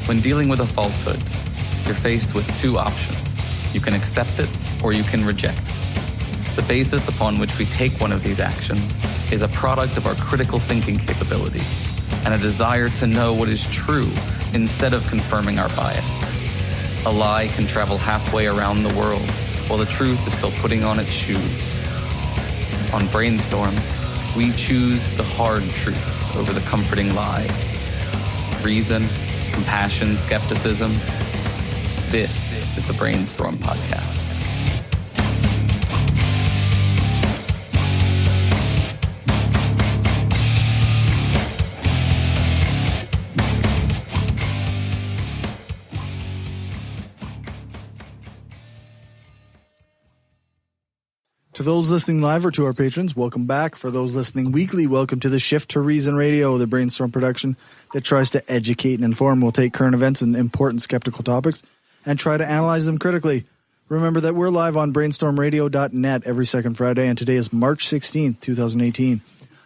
When dealing with a falsehood, you're faced with two options. You can accept it or you can reject it. The basis upon which we take one of these actions is a product of our critical thinking capabilities and a desire to know what is true instead of confirming our bias. A lie can travel halfway around the world while the truth is still putting on its shoes. On Brainstorm, we choose the hard truths over the comforting lies. Reason, compassion, skepticism. This is the Brainstorm Podcast. To those listening live or to our patrons, welcome back. For those listening weekly, welcome to the Shift to Reason Radio, the Brainstorm production that tries to educate and inform. We'll take current events and important skeptical topics and try to analyze them critically. Remember that we're live on brainstormradio.net every second Friday, and today is March 16th, 2018.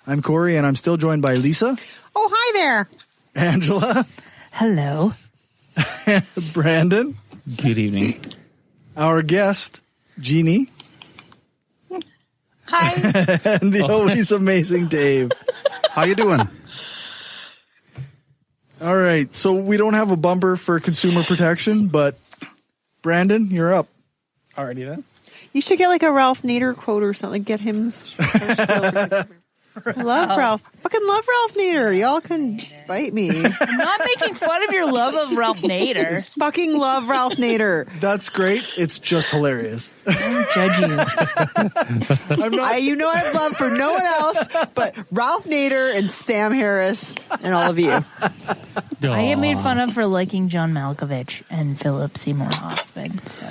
I'm Cory, and I'm still joined by Lisa. Oh, hi there. Angela. Hello. Brandon. Good evening. Our guest, Jeanne. Hi. And the always amazing Dave. How you doing? All right, so we don't have a bumper for consumer protection, but Brandon, you're up. Alrighty then. You should get like a Ralph Nader quote or something. Get him. I love Ralph. Fucking love Ralph Nader. Y'all can bite me. I'm not making fun of your love of Ralph Nader. Fucking love Ralph Nader. That's great. It's just hilarious. I don't judge you. You know I have love for no one else but Ralph Nader and Sam Harris and all of you. I get made fun of for liking John Malkovich and Philip Seymour Hoffman, so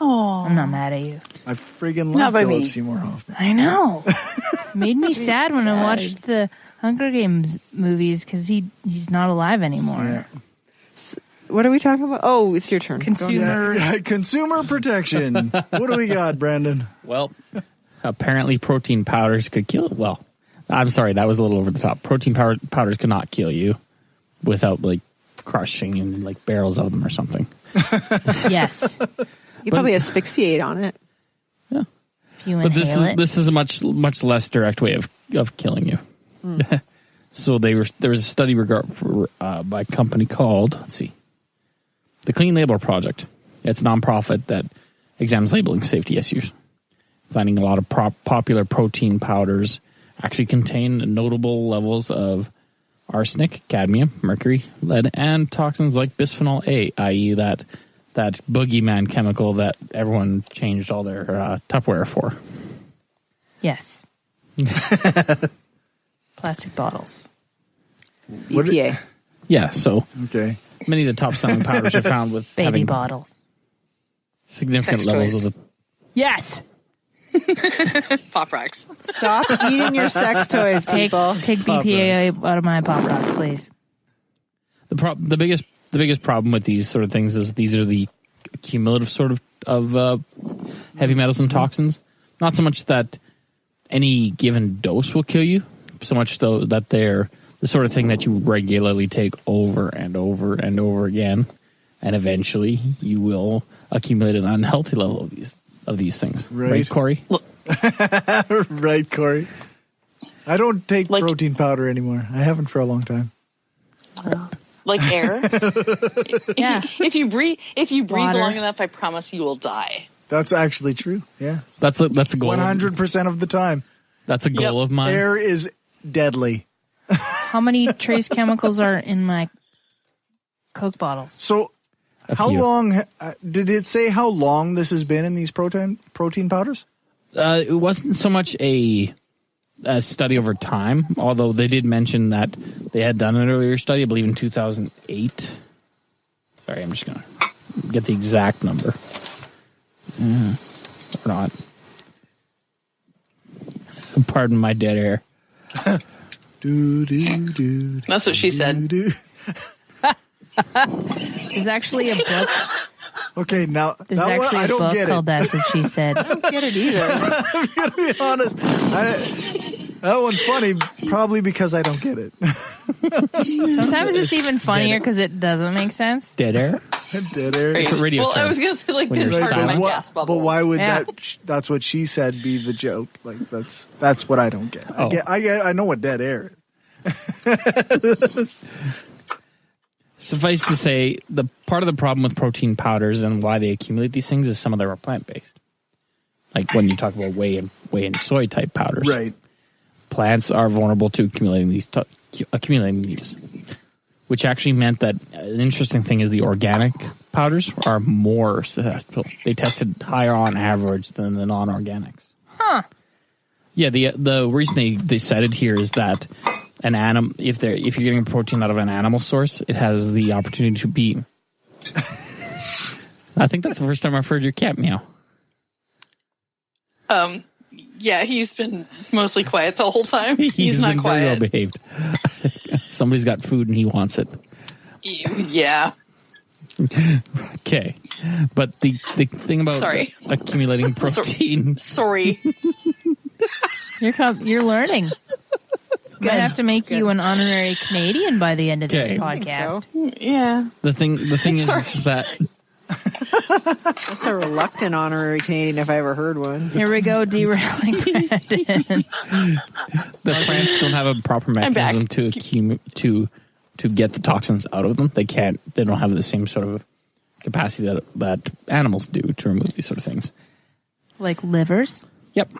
I'm not mad at you. I friggin' love Philip Seymour Hoffman. I know. It made me sad when I watched the Hunger Games movies because he's not alive anymore. Yeah. What are we talking about? Oh, it's your turn. Consumer protection. What do we got, Brandon? Well, apparently protein powders could kill. Well, I'm sorry, that was a little over the top. Protein powders could not kill you without like crushing in like barrels of them or something. Yes. You probably asphyxiate on it. Yeah. If you inhale it. This is a much less direct way of killing you. Mm. So there was a study by a company called, the Clean Label Project. It's a nonprofit that examines labeling safety issues, finding a lot of popular protein powders actually contain notable levels of arsenic, cadmium, mercury, lead, and toxins like bisphenol A, i.e. that boogeyman chemical that everyone changed all their Tupperware for. Yes. Plastic bottles. BPA. Yeah, so okay. Many of the top selling powders are found with baby bottles. Significant Sex levels toys. of the... Yes. Pop rocks. Stop eating your sex toys, people. Take BPA out of my Pop Rocks, please. The biggest problem with these sort of things is these are the cumulative sort of heavy metals and toxins. Not so much that any given dose will kill you, so much though that they're the sort of thing that you regularly take over and over and over again, and eventually you will accumulate an unhealthy level of these things. Right, Cory? Right, Cory. I don't take protein powder anymore. I haven't for a long time. Like air. Yeah. If you breathe Water. long enough, I promise you will die. That's actually true. Yeah. That's a goal. 100% of the time. That's a goal of mine. Air is deadly. How many trace chemicals are in my Coke bottles? So how long did it say how long this has been in these protein powders? It wasn't so much a study over time, although they did mention that they had done an earlier study, I believe in 2008. Sorry, I'm just going to get the exact number. Or not. Pardon my dead air. Do, do, do, That's what she said. do. There's actually a book. Okay, now There's that one, actually I a don't book get called it. That's What She Said. I don't get it either. I'm gonna be honest. That one's funny, probably because I don't get it. Sometimes it's even funnier because it doesn't make sense. Dead air. Dead air. It's a radio Well, I term. was going to say, like, When there's you're part of my silent. gas bubble. But why would Yeah. that's what she said be the joke? Like that's what I don't get. Oh. I know what dead air is. Suffice to say, the part of the problem with protein powders and why they accumulate these things is some of them are plant-based. Like when you talk about whey and soy type powders. Right. Plants are vulnerable to accumulating these, which actually meant that an interesting thing is the organic powders are more susceptible. They tested higher on average than the non-organics. Huh. Yeah, the reason they cited here is that an animal, if you're getting a protein out of an animal source, it has the opportunity to be. I think that's the first time I've heard your cat meow. Yeah, he's been mostly quiet the whole time. He's not been quiet. very well behaved. Somebody's got food and he wants it. Yeah. Okay, but the thing about Sorry. accumulating protein. Sorry. You're learning. Might have to make you an honorary Canadian by the end of this Okay. podcast. Yeah. The thing is that That's a reluctant honorary Canadian if I ever heard one. Here we go, derailing Brandon. the plants don't have a proper mechanism back. to get the toxins out of them. They don't have the same sort of capacity that animals do to remove these sort of things. Like livers? Yep.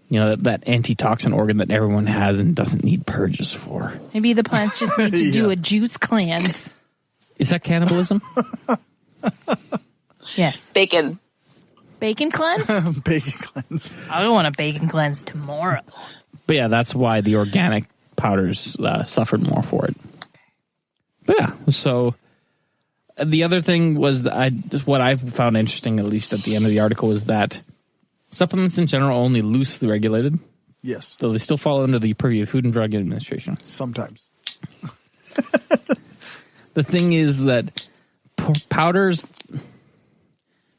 You know, that antitoxin organ that everyone has and doesn't need purges for. Maybe the plants just need to do a juice cleanse. Is that cannibalism? Yes. Bacon. Bacon cleanse? Bacon cleanse. I don't want a bacon cleanse tomorrow. But yeah, that's why the organic powders suffered more for it. But yeah, so the other thing was what I found interesting, at least at the end of the article, was that supplements in general are only loosely regulated, Yes, though they still fall under the purview of Food and Drug Administration. sometimes. The thing is that powders,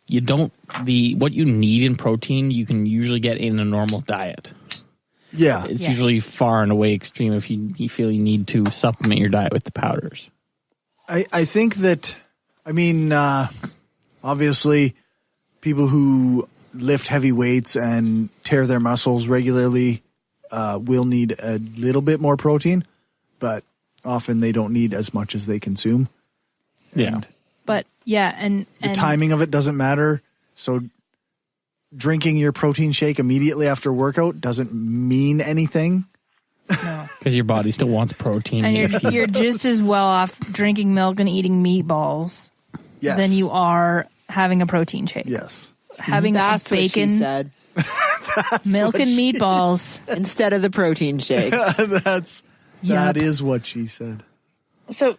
what you need in protein, you can usually get in a normal diet. Yeah, It's Yes. usually far and away extreme if you feel you need to supplement your diet with the powders. I think that, obviously, people who lift heavy weights and tear their muscles regularly will need a little bit more protein, but often they don't need as much as they consume. Yeah. And But yeah, and the timing of it doesn't matter. So drinking your protein shake immediately after a workout doesn't mean anything. Because your body still wants protein. and you're just as well off drinking milk and eating meatballs Yes. than you are having a protein shake. Yes. Having That's what she bacon, said. milk, and meatballs. Instead of the protein shake. That Yup. is what she said. So,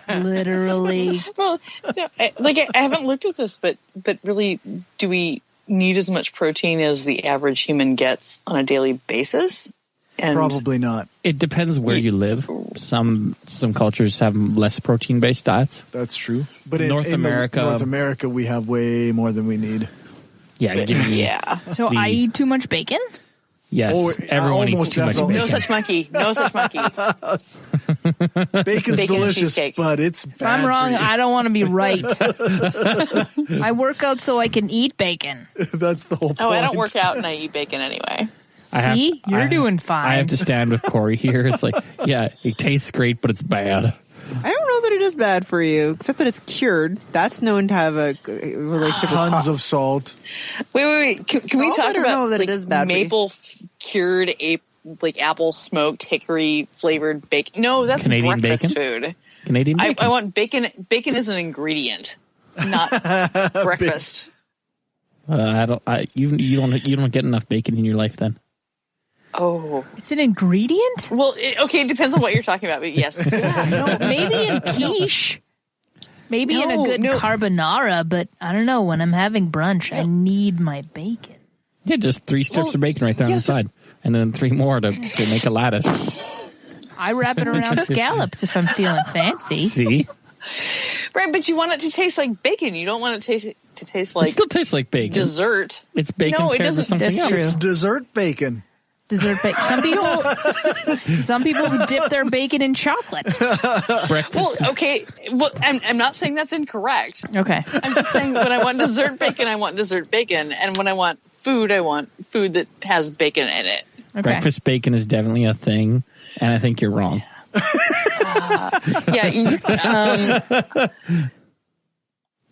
Literally. well, no, I haven't looked at this, but really, do we need as much protein as the average human gets on a daily basis? And Probably not. It depends where you live. Some cultures have less protein-based diets. That's true. But in North America- North America, we have way more than we need. Yeah, give me, Yeah. So I eat too much bacon? yes. Oh, Everyone eats almost too much definitely. No bacon. such monkey. No such monkey. Bacon's Bacon delicious, cheesecake. but it's bad. If I'm wrong, for you. I don't want to be right. I work out so I can eat bacon. That's the whole point. Oh, I don't work out and I eat bacon anyway. See? You're doing fine. I have to stand with Cory here. It's like, yeah, it tastes great, but it's bad. I don't know that it is bad for you, except that it's cured. That's known to have a relationship Tons with of salt. Wait. Can we Salt, talk I don't about know that it like, is bad for you. maple cured apple smoked hickory flavored bacon? No, that's Canadian breakfast bacon? food. Canadian bacon. I want bacon. Bacon is an ingredient, not breakfast. You don't get enough bacon in your life then. Oh, It's an ingredient? well, it depends on what you're talking about, but yes. No, maybe in quiche. Maybe in a good carbonara, but I don't know. When I'm having brunch, I need my bacon. Yeah, just 3 strips of bacon right there on the yes, but- side. And then 3 more to make a lattice. I wrap it around scallops if I'm feeling fancy. See? Right, but you want it to taste like bacon. You don't want it to taste like It still tastes like bacon. dessert. It's bacon No, it paired with doesn't. something That's else. true. It's dessert bacon. Dessert bacon. Some people dip their bacon in chocolate. Breakfast. Well, okay. Well, I'm not saying that's incorrect. Okay. I'm just saying when I want dessert bacon, I want dessert bacon, and when I want food that has bacon in it. Okay. Breakfast bacon is definitely a thing, and I think you're wrong.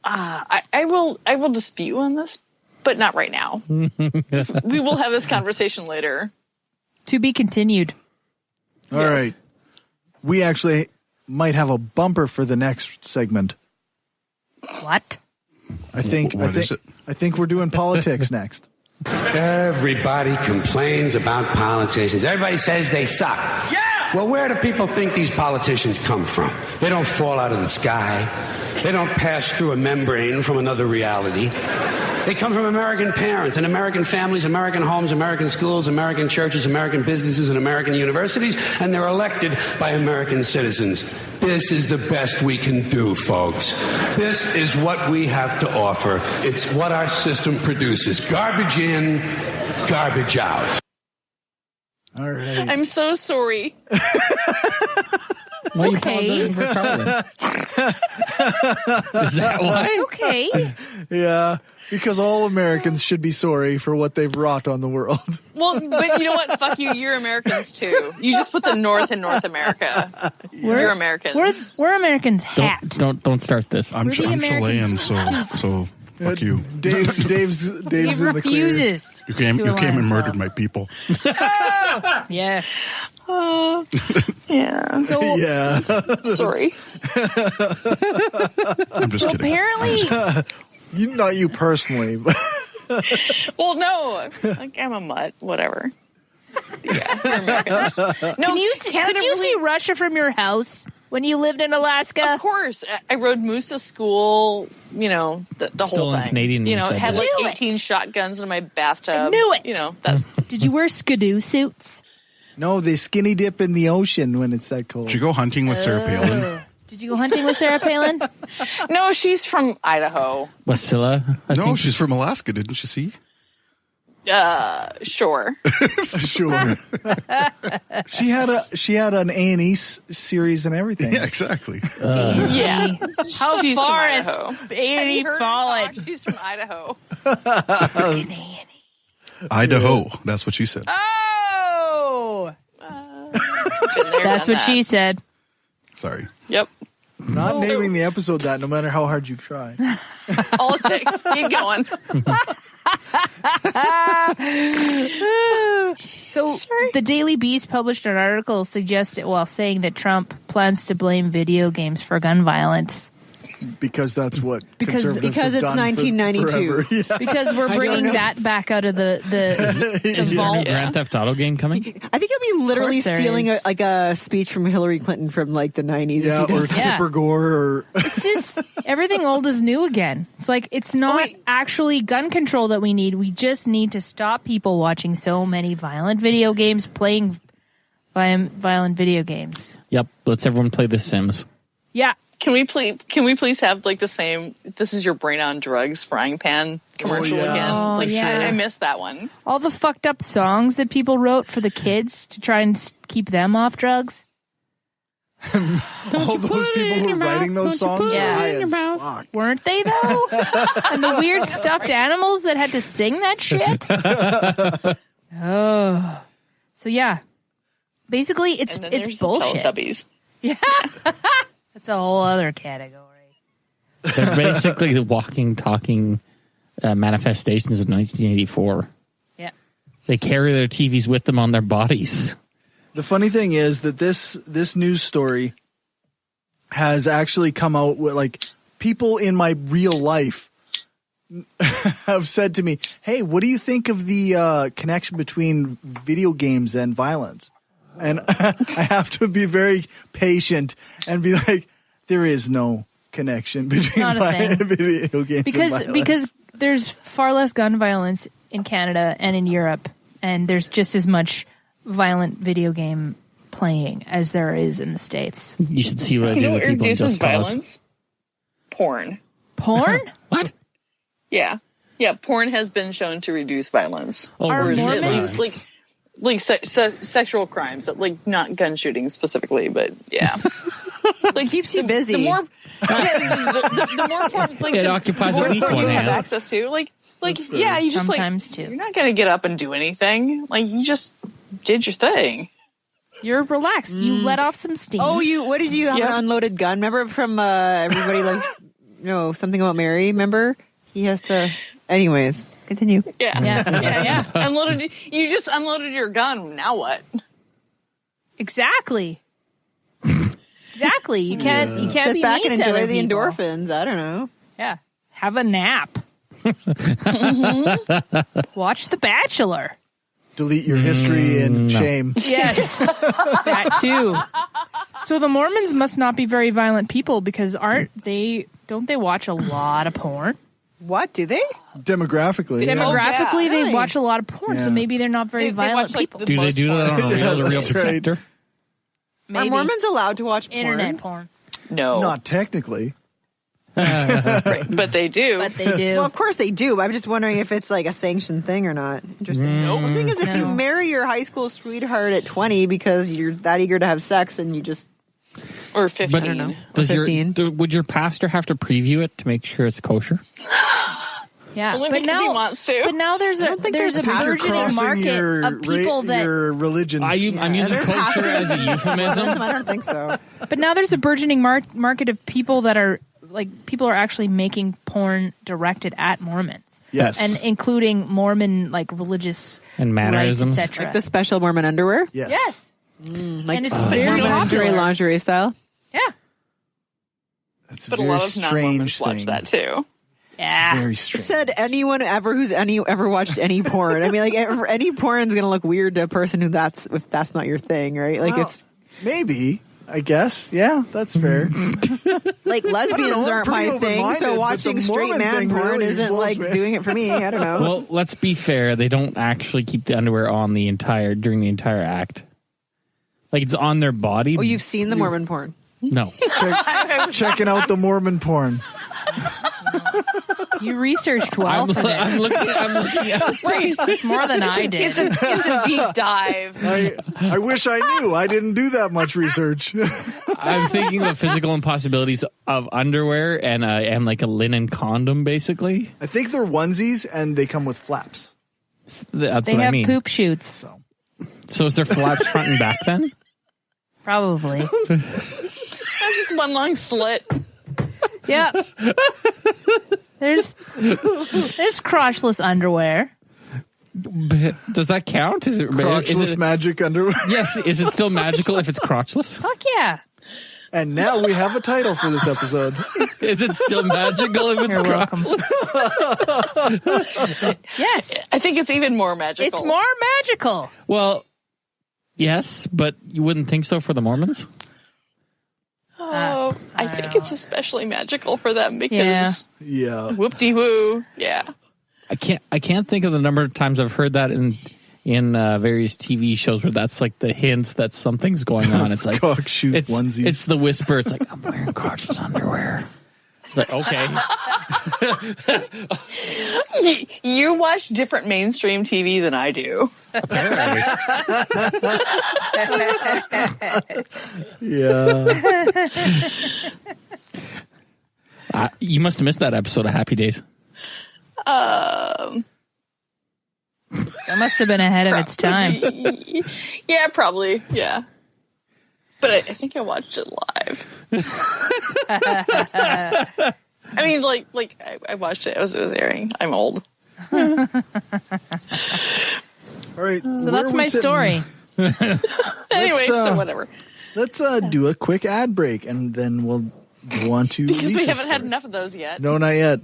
I will dispute you on this, but not right now. We will have this conversation later. To be continued. All right. We actually might have a bumper for the next segment. What? I think is it? I think we're doing politics next. Everybody complains about politicians. Everybody says they suck. Yeah! Well, where do people think these politicians come from? They don't fall out of the sky. They don't pass through a membrane from another reality. They come from American parents and American families, American homes, American schools, American churches, American businesses, and American universities, and they're elected by American citizens. This is the best we can do, folks. This is what we have to offer. It's what our system produces. Garbage in, garbage out. All right. I'm so sorry. Why are you Okay. apologizing for Carlin? Is that why? Okay. Yeah, because all Americans should be sorry for what they've wrought on the world. Well, but you know what? Fuck you. You're Americans too. You just put the North in North America. You're Americans. We're Americans. Hat. Don't start this. I'm We're the Chilean, Americans. so fuck you. Dave's He in the clear. refuses. You came to and align murdered himself. my people. Yeah. Yeah. So Yeah. Sorry. I'm just kidding. apparently, Not you personally, but Well, no. Like, I'm a mutt. Whatever. Yeah, we're Americans. No, could you see Russia from your house when you lived in Alaska? Of course. I rode moose to school, you know, the Still whole in thing. Canadian You know, you said had that. like Knew it. 18 shotguns in my bathtub. I knew it. You know, that's Did you wear skidoo suits? no, they skinny dip in the ocean when it's that cold. Did you go hunting with Sarah Palin? Did you go hunting with Sarah Palin? no, she's from Idaho. Wasilla? I No, think. she's from Alaska. Didn't you see? Sure. Sure. she had an A&E series and everything. Yeah, exactly. Yeah. How She's far from has Idaho. Have A&E you heard her fallen? talk? She's from Idaho. Idaho. That's what she said. Oh, Been there, that's done what she that. said. Sorry. Yep. Not naming the episode that, no matter how hard you try. All it takes. Keep going. So the Daily Beast published an article saying that Trump plans to blame video games for gun violence Because that's what Because conservatives it's have done for 1992. forever. Yeah. because we're bringing that back out of the Is there a vault. Grand Theft Auto game coming? I think he'll be literally Of course there stealing is. a speech from Hillary Clinton from like the 90s. Yeah, if he or does. Yeah. Tipper Gore, or It's just everything old is new again. It's like it's not actually gun control that we need. We just need to stop people watching so many violent video games, playing violent video games. Yep. Let's everyone play The Sims. Yeah. Can we please have like the same "This is your brain on drugs" frying pan commercial yeah. again? Oh, Like yeah. I missed that one. All the fucked up songs that people wrote for the kids to try and keep them off drugs. all those people who were writing those songs were Yeah. high as fuck. Weren't they though? And the weird stuffed animals that had to sing that shit. Oh, so yeah. Basically, it's And then there's bullshit. the Teletubbies. That's a whole other category. They're basically the walking, talking manifestations of 1984. Yeah. They carry their TVs with them on their bodies. The funny thing is that this news story has actually come out with, like, people in my real life have said to me, "Hey, what do you think of the connection between video games and violence?" And I have to be very patient and be like, there is no connection between Not a thing. video games and violence. Because there's far less gun violence in Canada and in Europe, and there's just as much violent video game playing as there is in the States. You should see what I You do know to what people in reduces Just Cause. violence? Porn. Porn? What? Yeah. Yeah, porn has been shown to reduce violence. Oh, Are reduce Mormons- violence. Like sexual crimes, like not gun shootings specifically, but yeah. Like Keeps you busy. The more, the more porn, like It the occupies more at least porn one you have hand. access to, yeah, you just Sometimes like too. you're not gonna get up and do anything. Like you just did your thing. You're relaxed. You let off some steam. Oh, what did you have Yep. an unloaded gun? Remember from Everybody Loves Something About Mary? Remember? He has to. Anyways, continue. Yeah, Yeah. You just unloaded your gun. Now what? Exactly. Exactly. You can't Sit be back mean and to enjoy other the people. endorphins. I don't know. Yeah. Have a nap. Watch The Bachelor. Delete your history and no. shame. Yes. That too. So the Mormons must not be very violent people because don't they watch a lot of porn? What do they? Demographically. yeah. Demographically, they really? watch a lot of porn, Yeah. so maybe they're not very They violent watch, like, people. the Do they most do that porn. on a real That's right. sector? Are Mormons allowed to watch porn? Internet porn. No, Not technically. right, but they do. But they do. Well, of course they do. But I'm just wondering if it's like a sanctioned thing or not. Interesting. Nope. The thing is, if you No. marry your high school sweetheart at 20 because you're that eager to have sex and you just Or 15. But I don't know. does 15. would your pastor have to preview it to make sure it's kosher? Yeah, Only but because now he wants to. But now there's a don't think there's a there's a You're burgeoning crossing market your, of people that. your religions. I'm using They're kosher as a euphemism. I don't think so. But now there's a burgeoning market of people that are people are actually making porn directed at Mormons. Yes. And including Mormon religious And mannerisms. etc. Like the special Mormon underwear? Yes. Yes. Like And it's very Mormon popular. lingerie style? Yeah. It's a But a very lot of non-Mormons strange watch thing. that too. Yeah. Very strange. Said anyone ever who's ever watched any porn. I mean, like any porn's gonna look weird to a person if that's not your thing, right? Like Well, it's maybe. I guess. Yeah, that's fair. like lesbians I'm aren't pretty my thing, open-minded, so but watching the straight Mormon man thing porn really isn't blows like me. doing it for me. I don't know. Well, let's be fair. They don't actually keep the underwear on during the entire act. Like it's on their body. Oh, you've seen the Mormon porn? No. Checking out the Mormon porn. You researched well for this. I'm looking at It's more than I did. It's a deep dive. I wish I knew. I didn't do that much research. I'm thinking of physical impossibilities of underwear and like a linen condom, basically. I think they're onesies and they come with flaps. That's They what I have mean. poop shoots. So is there flaps front and back then? Probably. That's just one long slit. Yeah. There's crotchless underwear. Does that count? Is it Crotchless magic underwear. Yes. Is it still magical if it's crotchless? Fuck yeah. And now we have a title for this episode. Is it still magical if it's You're welcome. crotchless? Yes. I think it's even more magical. It's more magical. Well, yes, but you wouldn't think so for the Mormons? Oh, I think it's especially magical for them because Yeah. whoop-de-woo. Yeah. I can't think of the number of times I've heard that in various TV shows where that's like the hint that something's going on. It's like Cock shoot it's onesie. It's the whisper. It's like I'm wearing crotchless underwear. It's like okay. You watch different mainstream TV than I do. Apparently. Yeah. You must have missed that episode of Happy Days. Um, That must have been ahead of its time. Yeah, probably. Yeah. But I think I watched it live. I mean, I watched it as it was airing. I'm old. All right. So that's my story. Anyway, so whatever. Let's do a quick ad break and then we'll go on to Because we Lisa's haven't had story. enough of those yet. No, not yet.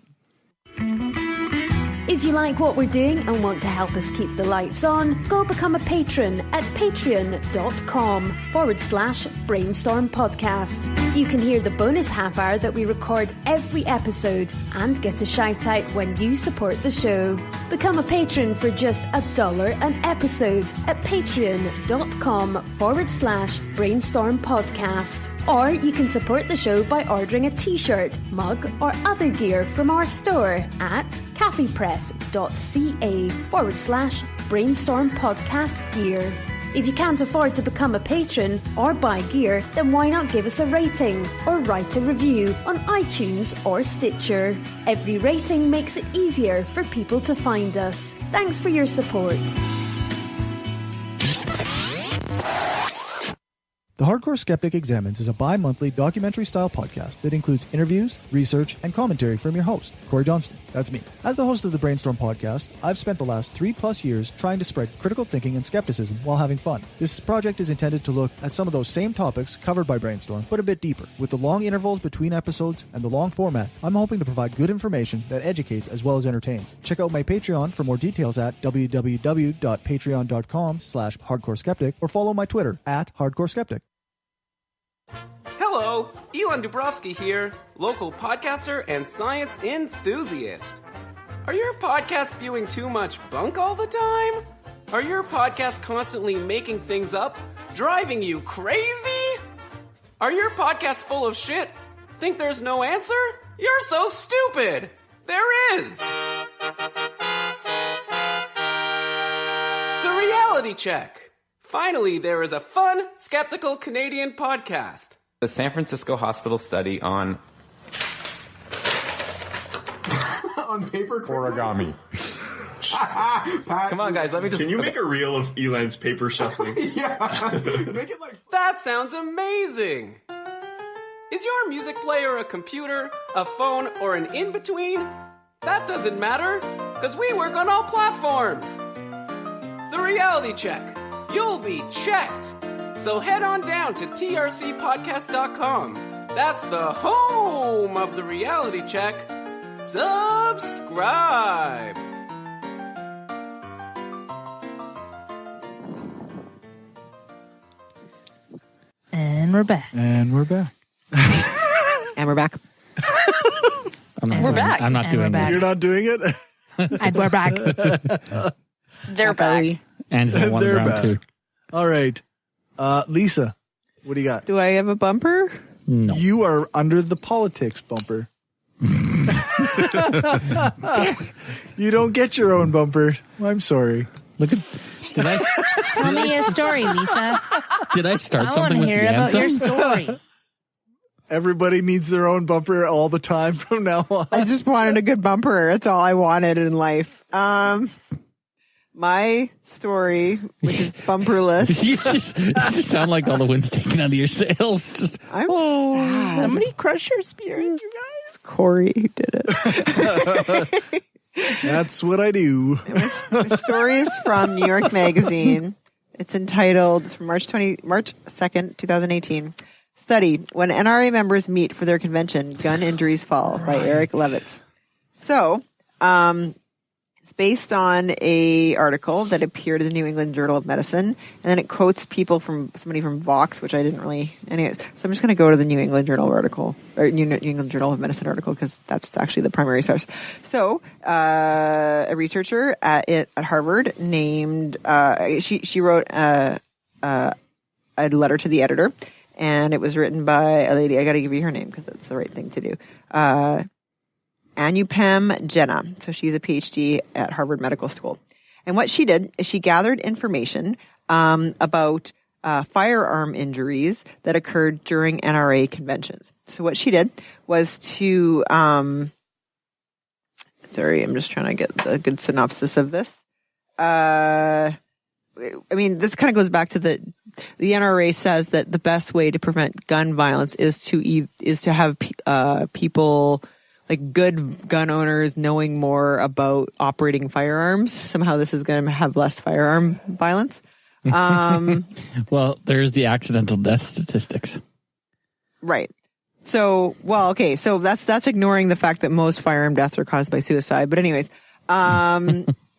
If If you like what we're doing and want to help us keep the lights on, go become a patron at patreon.com/brainstorm podcast. You can hear the bonus half hour that we record every episode and get a shout out when you support the show. Become a patron for just $1 an episode at patreon.com/brainstorm podcast. Or you can support the show by ordering a t-shirt, mug or other gear from our store at caffeepress.ca/brainstorm podcast gear. If you can't afford to become a patron or buy gear, then why not give us a rating or write a review on iTunes or Stitcher? Every rating makes it easier for people to find us. Thanks for your support. The Hardcore Skeptic Examines is a bi-monthly documentary-style podcast that includes interviews, research, and commentary from your host, Cory Johnston. That's me. As the host of the Brainstorm podcast, I've spent the last 3+ years trying to spread critical thinking and skepticism while having fun. This project is intended to look at some of those same topics covered by Brainstorm, but a bit deeper. With the long intervals between episodes and the long format, I'm hoping to provide good information that educates as well as entertains. Check out my Patreon for more details at www.patreon.com/hardcoreskeptic or follow my Twitter at hardcoreskeptic. Hello, Elon Dubrovsky here, local podcaster and science enthusiast. Are your podcasts spewing too much bunk all the time? Are your podcasts constantly making things up, driving you crazy? Are your podcasts full of shit? Think there's no answer? You're so stupid! There is! The Reality Check. Finally, there is a fun, skeptical Canadian podcast. The San Francisco Hospital study on paper origami. Come on, guys, let me just... Can you make a reel of Elon's paper shuffling? Yeah. Make it like... That sounds amazing. Is your music player a computer, a phone, or an in-between? That doesn't matter, because we work on all platforms. The Reality Check. You'll be checked. So head on down to trcpodcast.com. That's the home of the Reality Check. Subscribe. And we're back. And we're back. And we're back. We're back. I'm not And doing we're back. this. You're not doing it? And we're back. They're back. Angela won They're round back. 2. All right. Lisa, what do you got? Do I have a bumper? No. You are under the politics bumper. You don't get your own bumper. I'm sorry. Look at... Tell me a story, Lisa. Did I start I want something to with hear the about anthem? your story. Everybody needs their own bumper all the time from now on. I just wanted a good bumper. That's all I wanted in life. My story, which is bumperless. you just sound like all the wind's taken out of your sails. Just I'm sad. Somebody crush your spirit, you guys. Corey who did it. That's what I do. My story is from New York Magazine. It's entitled, it's from March 2nd, 2018. Study, When NRA Members Meet for Their Convention, Gun Injuries Fall by Eric Levitz. So, it's based on a article that appeared in the New England Journal of Medicine, and then it quotes somebody from Vox, which I didn't really, anyways. So I'm just going to go to the New England Journal article, or New England Journal of Medicine article, because that's actually the primary source. So, a researcher at Harvard named, she wrote a letter to the editor, and it was written by a lady. I got to give you her name because that's the right thing to do. Anupam Jenna. So she's a PhD at Harvard Medical School. And what she did is she gathered information about firearm injuries that occurred during NRA conventions. So what she did was to, sorry, I'm just trying to get the good synopsis of this. I mean, this kind of goes back to the NRA says that the best way to prevent gun violence is to have people, like good gun owners, knowing more about operating firearms. Somehow this is going to have less firearm violence. Well, there's the accidental death statistics. Right. So, well, okay. So that's ignoring the fact that most firearm deaths are caused by suicide. But anyways,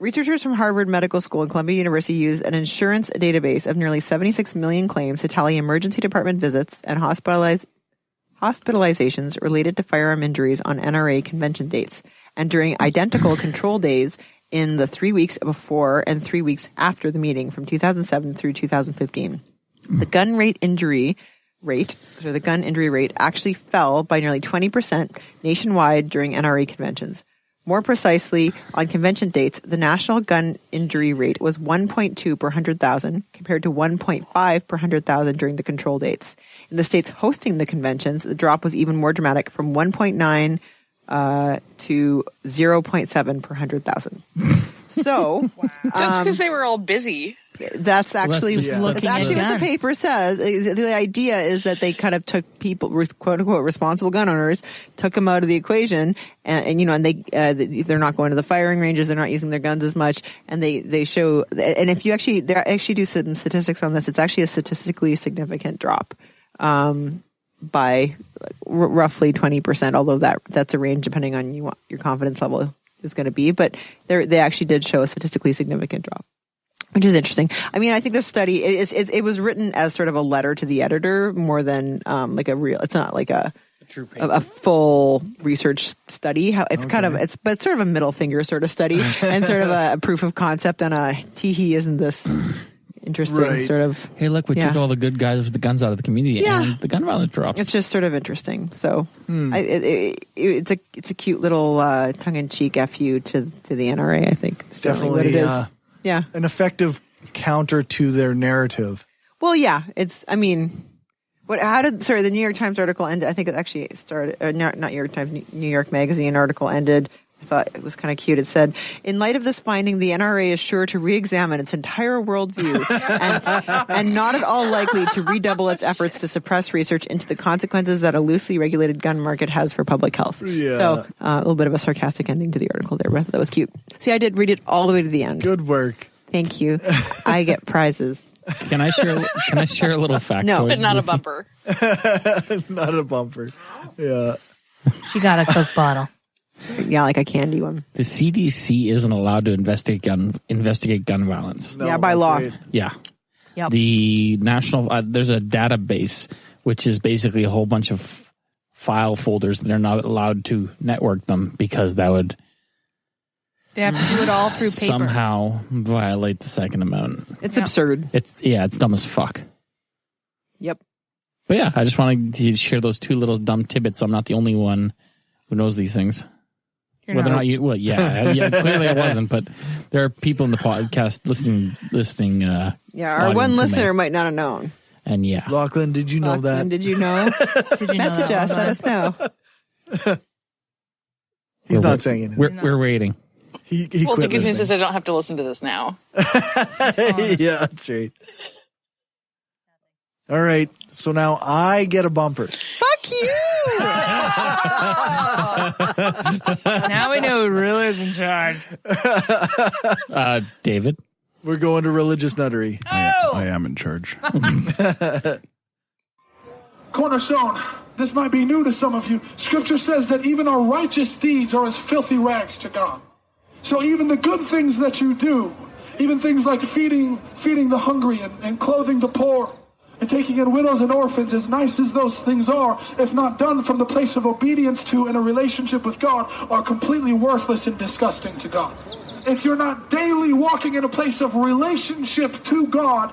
Researchers from Harvard Medical School and Columbia University used an insurance database of nearly 76 million claims to tally emergency department visits and hospitalizations related to firearm injuries on NRA convention dates and during identical control days in the 3 weeks before and 3 weeks after the meeting from 2007 through 2015. The gun injury rate actually fell by nearly 20% nationwide during NRA conventions. More precisely, on convention dates, the national gun injury rate was 1.2 per 100,000 compared to 1.5 per 100,000 during the control dates. In the states hosting the conventions, the drop was even more dramatic from 1.9 to 0.7 per 100,000. So that's because they were all busy. That's actually what the paper says. The idea is that they kind of took people, quote unquote, responsible gun owners, took them out of the equation, and they're not going to the firing ranges, they're not using their guns as much, and they show. And if you they actually do some statistics on this, it's actually a statistically significant drop, by roughly 20%. Although that's a range depending on your confidence level is going to be, but they actually did show a statistically significant drop. Which is interesting. I mean, I think this study, it was written as sort of a letter to the editor more than it's not like a full research study. But sort of a middle finger sort of study and sort of a proof of concept and isn't this interesting sort of. Hey, look, we took all the good guys with the guns out of the community and the gun violence drops. It's just sort of interesting. So it's a cute little tongue-in-cheek FU to the NRA, I think. It's definitely what it is. Yeah. An effective counter to their narrative. Well, yeah. The New York Times article ended, I think it actually started, not New York Times, New York Magazine article ended. I thought it was kind of cute. It said, in light of this finding, the NRA is sure to re-examine its entire worldview and not at all likely to redouble its efforts to suppress research into the consequences that a loosely regulated gun market has for public health. Yeah. So a little bit of a sarcastic ending to the article there, but that was cute. See, I did read it all the way to the end. Good work. Thank you. I get prizes. Can I share a little factoid? No, but not a bumper. Not a bumper. Yeah. She got a Coke bottle. Yeah, like a candy one. The CDC isn't allowed to investigate gun violence. No, by law. Right. Yeah. Yep. The national there's a database which is basically a whole bunch of file folders that they're not allowed to network them because that would they have to do it all through paper. Somehow violate the Second Amendment. It's absurd. It's dumb as fuck. Yep. But yeah, I just wanted to share those two little dumb tidbits so I'm not the only one who knows these things. Whether or not you, clearly I wasn't, but there are people in the podcast listening. Our one listener might not have known. And yeah. Lachlan, did you know that? Did you know? Message us, let us know. He's not saying anything. We're waiting. He well, quit the good news listening. is I don't have to listen to this now. Yeah, that's right. All right, so now I get a bumper. Fuck you! Now we know who really is in charge. David? We're going to religious nuttery. I am in charge. Cornerstone, this might be new to some of you. Scripture says that even our righteous deeds are as filthy rags to God. So even the good things that you do, even things like feeding the hungry and clothing the poor, and taking in widows and orphans, as nice as those things are, if not done from the place of obedience to and a relationship with God, are completely worthless and disgusting to God. If you're not daily walking in a place of relationship to God,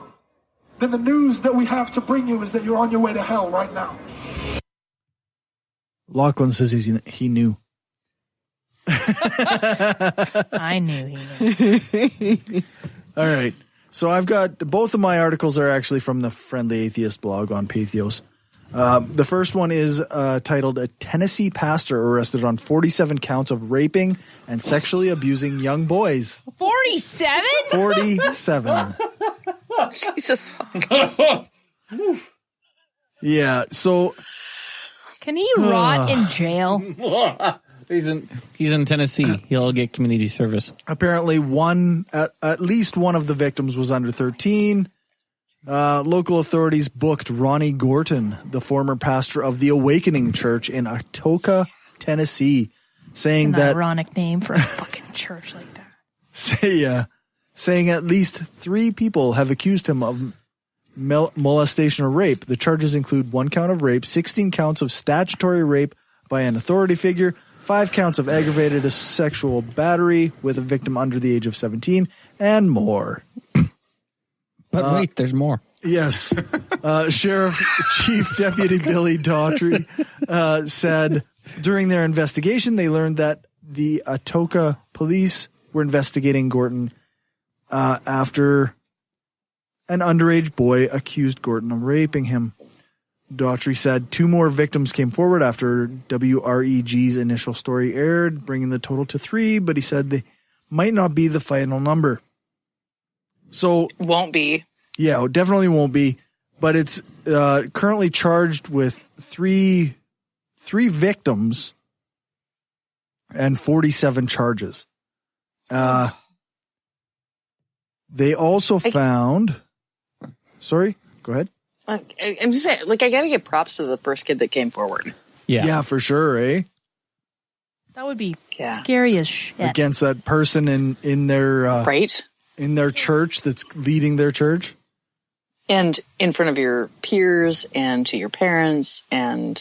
then the news that we have to bring you is that you're on your way to hell right now. Lachlan says he knew. I knew he knew. All right. So I've got both of my articles are actually from the Friendly Atheist blog on Patheos. The first one is titled "A Tennessee Pastor Arrested on 47 Counts of Raping and Sexually Abusing Young Boys." 47? 47. Jesus fuck. Yeah. So can he rot in jail? He's in Tennessee. He'll get community service. Apparently at least one of the victims was under 13. Local authorities booked Ronnie Gorton, the former pastor of the Awakening Church in Atoka, Tennessee, saying An that ironic name for a fucking church like that. Saying at least 3 people have accused him of molestation or rape. The charges include 1 count of rape, 16 counts of statutory rape by an authority figure, 5 counts of aggravated sexual battery with a victim under the age of 17, and more. But wait, there's more. Yes. Sheriff Chief Deputy Billy Daughtry said during their investigation, they learned that the Atoka police were investigating Gorton after an underage boy accused Gorton of raping him. Daughtry said 2 more victims came forward after WREG's initial story aired, bringing the total to 3, but he said they might not be the final number. So won't be. Yeah, it definitely won't be. But it's currently charged with three victims and 47 charges. They also found. Sorry, go ahead. I'm just saying, like, I gotta give props to the first kid that came forward. Yeah, for sure, eh? That would be scary as shit. Against that person in their right in their church that's leading their church. And in front of your peers and to your parents and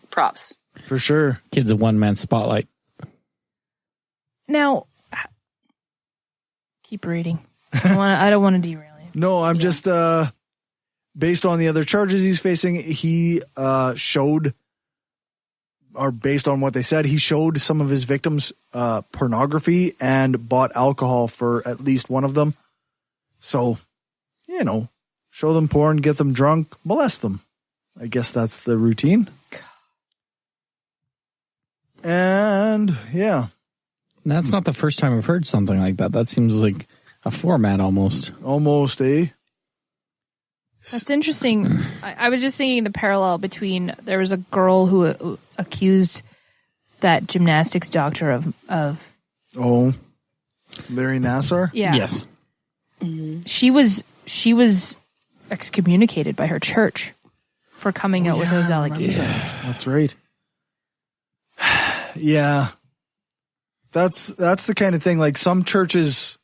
props. For sure. Kid's a one-man spotlight. Now, keep reading. I don't want to derail you. No, I'm just, based on the other charges he's facing, he showed, or based on what they said, he showed some of his victims pornography and bought alcohol for at least one of them. So, show them porn, get them drunk, molest them. I guess that's the routine. And, yeah. That's not the first time I've heard something like that. That seems like a format almost. Almost, eh? That's interesting. I was just thinking the parallel between, there was a girl who accused that gymnastics doctor of Larry Nassar? Yeah. Yes. Mm-hmm. She was excommunicated by her church for coming out with those allegations. Yeah, that's right. Yeah. That's the kind of thing, like some churches,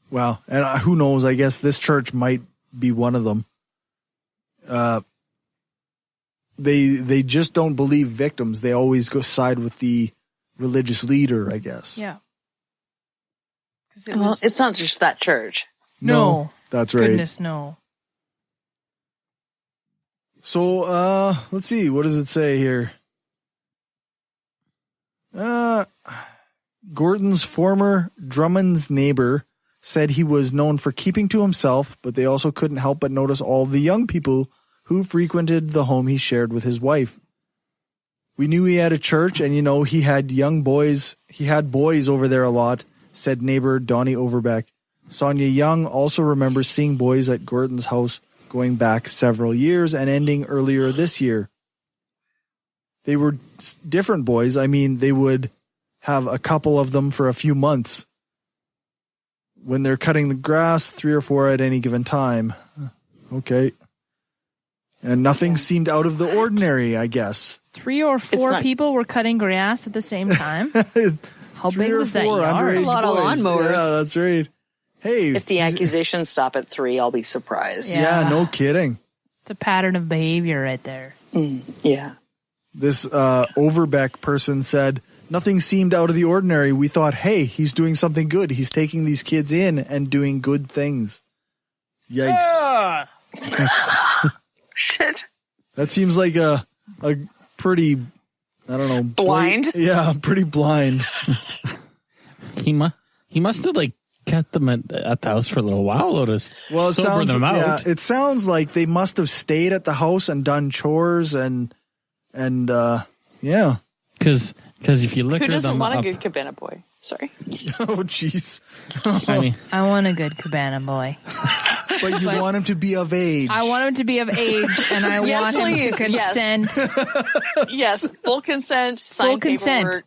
well, and who knows, I guess this church might be one of them. They just don't believe victims. They always go side with the religious leader, I guess. Yeah. It's not just that church. No. That's right. Goodness, no. So, let's see. What does it say here? Gordon's former Drummond's neighbor said he was known for keeping to himself, but they also couldn't help but notice all the young people who frequented the home he shared with his wife. We knew he had a church, and he had young boys. He had boys over there a lot, said neighbor Donnie Overbeck. Sonia Young also remembers seeing boys at Gordon's house going back several years and ending earlier this year. They were different boys. I mean, they would have a couple of them for a few months. When they're cutting the grass, 3 or 4 at any given time. Okay. And nothing seemed out of the ordinary, I guess. 3 or 4 people were cutting grass at the same time? How big was that yard? A lot of lawnmowers. Yeah, that's right. Hey. If the accusations stop at 3, I'll be surprised. Yeah, no kidding. It's a pattern of behavior right there. Yeah. This Overbeck person said, nothing seemed out of the ordinary. We thought, hey, he's doing something good. He's taking these kids in and doing good things. Yikes. Shit. That seems like a pretty, I don't know. Blind? Yeah, pretty blind. He must have kept them at the house for a little while, though, to sober them out. Yeah, it sounds like they must have stayed at the house and done chores and yeah. Because if you look who at doesn't them want a up, good cabana boy? Sorry. Oh, jeez. I want a good cabana boy. But you want him to be of age. I want him to be of age, and I want him to consent. Yes, full consent, sign paperwork.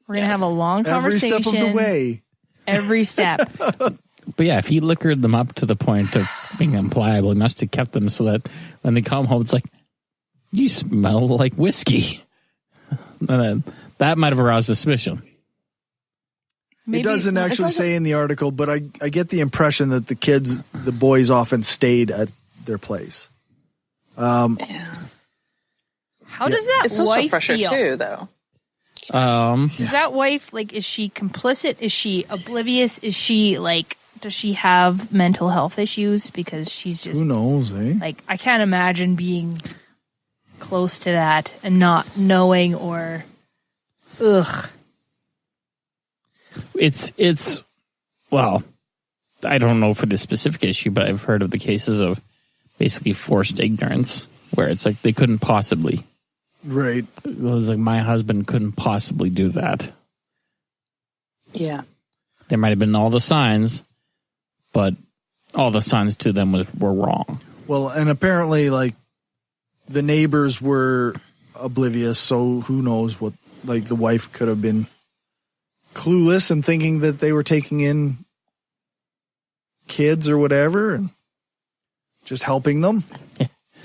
We're going to have a long conversation. Every step of the way. Every step. But yeah, if he liquored them up to the point of being unpliable, he must have kept them so that when they come home, it's like, you smell like whiskey. And then that might have aroused suspicion. It doesn't actually say in the article, but I get the impression that the boys often stayed at their place. How does that It's also wife pressure feel? too, though. Does that wife, like, is she complicit? Is she oblivious? Is she, like, does she have mental health issues? Because she's just... Who knows, eh? Like, I can't imagine being close to that and not knowing or... Ugh. It's well, I don't know for this specific issue, but I've heard of the cases of basically forced ignorance where it's like they couldn't possibly. Right. It was like my husband couldn't possibly do that. Yeah. There might have been all the signs, but all the signs to them were wrong. Well, and apparently, like, the neighbors were oblivious, so who knows what, like, the wife could have been clueless and thinking that they were taking in kids or whatever and just helping them.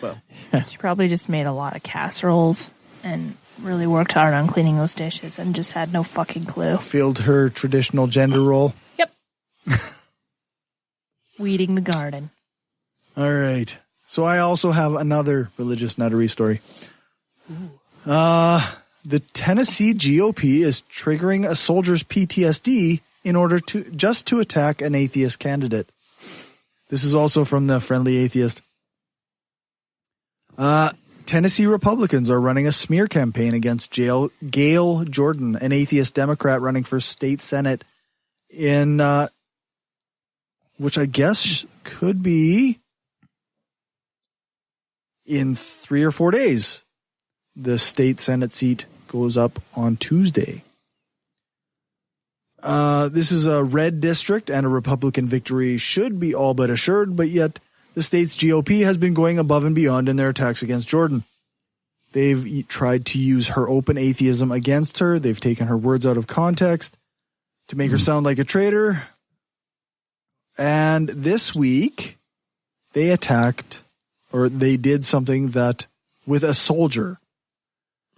Well, She probably just made a lot of casseroles and really worked hard on cleaning those dishes and just had no fucking clue. filled her traditional gender role. Yep. Weeding the garden. All right. So I also have another religious nuttery story. The Tennessee GOP is triggering a soldier's PTSD in order to attack an atheist candidate. This is also from the Friendly Atheist. Tennessee Republicans are running a smear campaign against Gail Jordan, an atheist Democrat running for state Senate in, which I guess could be in 3 or 4 days. The state Senate seat goes up on Tuesday. This is a red district and a Republican victory should be all but assured, but yet the state's GOP has been going above and beyond in their attacks against Jordan. They've tried to use her open atheism against her. They've taken her words out of context to make her sound like a traitor. And this week, they attacked, or they did something that with a soldier.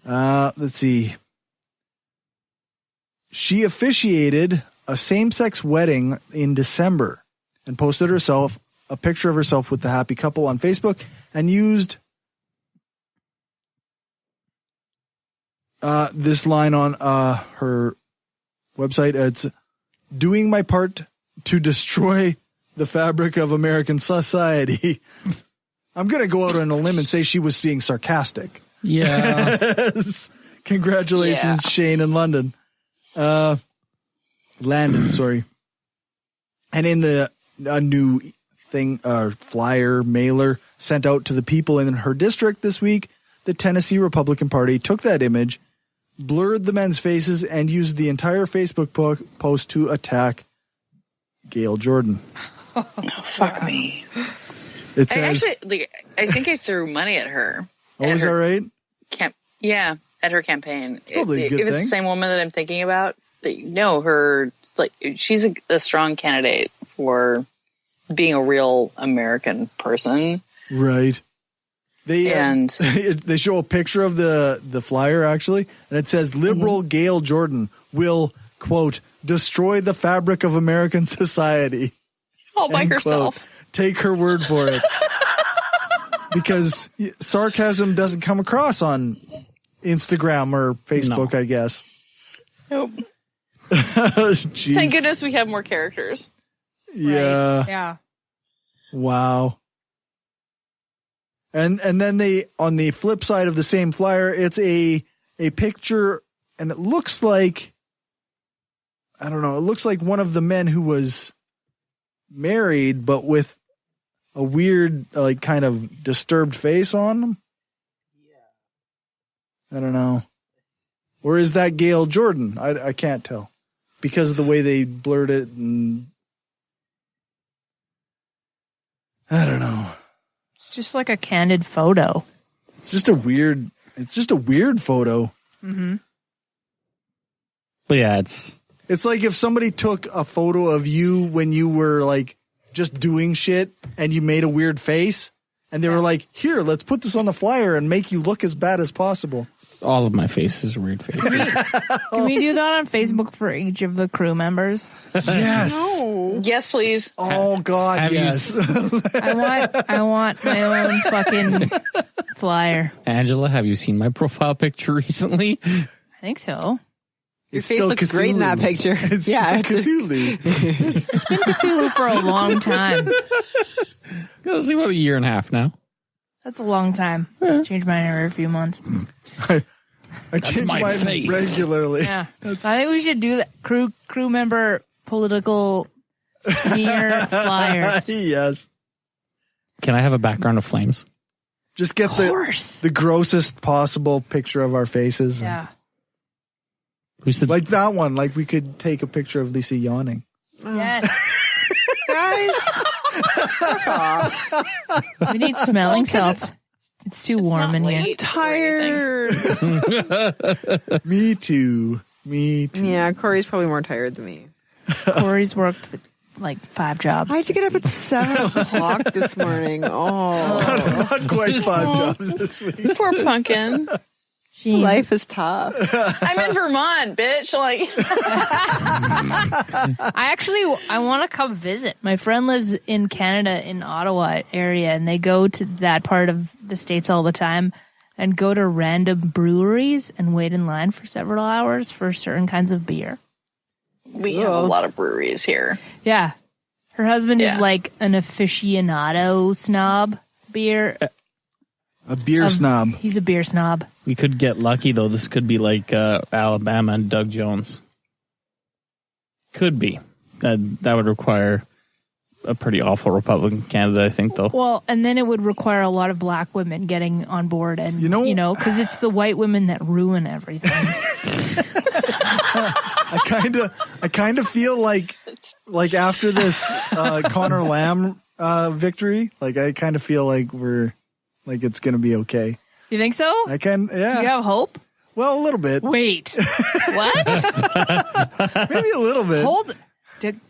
Let's see. She officiated a same-sex wedding in December and posted a picture of herself with the happy couple on Facebook and used this line on her website. It's doing my part to destroy the fabric of American society. I'm going to go out on a limb and say she was being sarcastic. Yeah. Congratulations, Shane in London. Landon, sorry. And in a new thing, flyer, mailer sent out to the people in her district this week, the Tennessee Republican Party took that image, blurred the men's faces, and used the entire Facebook post to attack Gail Jordan. Oh, fuck me. It says, I think I threw money at her. Oh, is that right? Yeah, at her campaign. It's probably a good if it's thing. the same woman that I'm thinking about, her, like, she's a strong candidate for being a real American person. Right. They they show a picture of the flyer actually, and it says liberal Gail Jordan will, quote, destroy the fabric of American society. All by End herself. quote. Take her word for it. Because sarcasm doesn't come across on Instagram or Facebook, I guess. Nope. Jeez. Thank goodness we have more characters. Yeah. Right. Yeah. Wow. And then they, on the flip side of the same flyer, it's a picture, and it looks like, I don't know, it looks like one of the men who was married, but with a weird, like, kind of disturbed face on him. Yeah. I don't know. Or is that Gail Jordan? I can't tell. Because of the way they blurred it, and I don't know. It's just like a candid photo. It's just a weird photo. Mm-hmm. But yeah, it's like if somebody took a photo of you when you were like just doing shit and you made a weird face and they were like, here, let's put this on the flyer and make you look as bad as possible. All of my faces are weird faces. Can we do that on Facebook for each of the crew members? Yes. Yes, please. Oh God, Have yes. I want my own fucking flyer. Angela, have you seen my profile picture recently? I think so. Your face looks great in that picture. It's yeah, Cthulhu. It's been Cthulhu for a long time. Let's see, about a year and a half now. That's a long time. Change mine every few months. I change my mine face. regularly. Yeah, I think we should do that. Crew member political smear flyers. Yes. Can I have a background of flames? Just get the grossest possible picture of our faces. Yeah. Who said Like that one. Like we could take a picture of Lisa yawning. Yes. guys. We need smelling salts. It's too warm in here. Tired. Me too. Yeah, Corey's probably more tired than me. Cory's worked like 5 jobs. I had to get up at 7 o'clock this morning. Oh. Not quite 5 jobs this week. Poor pumpkin. Life is tough. I'm in Vermont, bitch. Like, I want to come visit. My friend lives in Canada, in Ottawa area, and they go to that part of the States all the time and go to random breweries and wait in line for several hours for certain kinds of beer. we have a lot of breweries here. Yeah. Her husband is like an aficionado snob beer. A beer snob. He's a beer snob. We could get lucky, though. This could be like Alabama and Doug Jones. Could be. That would require a pretty awful Republican candidate, I think, though. Well, and then it would require a lot of black women getting on board, and because it's the white women that ruin everything. I kind of feel like after this Connor Lamb victory, like I kind of feel like it's going to be okay. You think so? Yeah. Do you have hope? Well, a little bit. Wait. What? Maybe a little bit.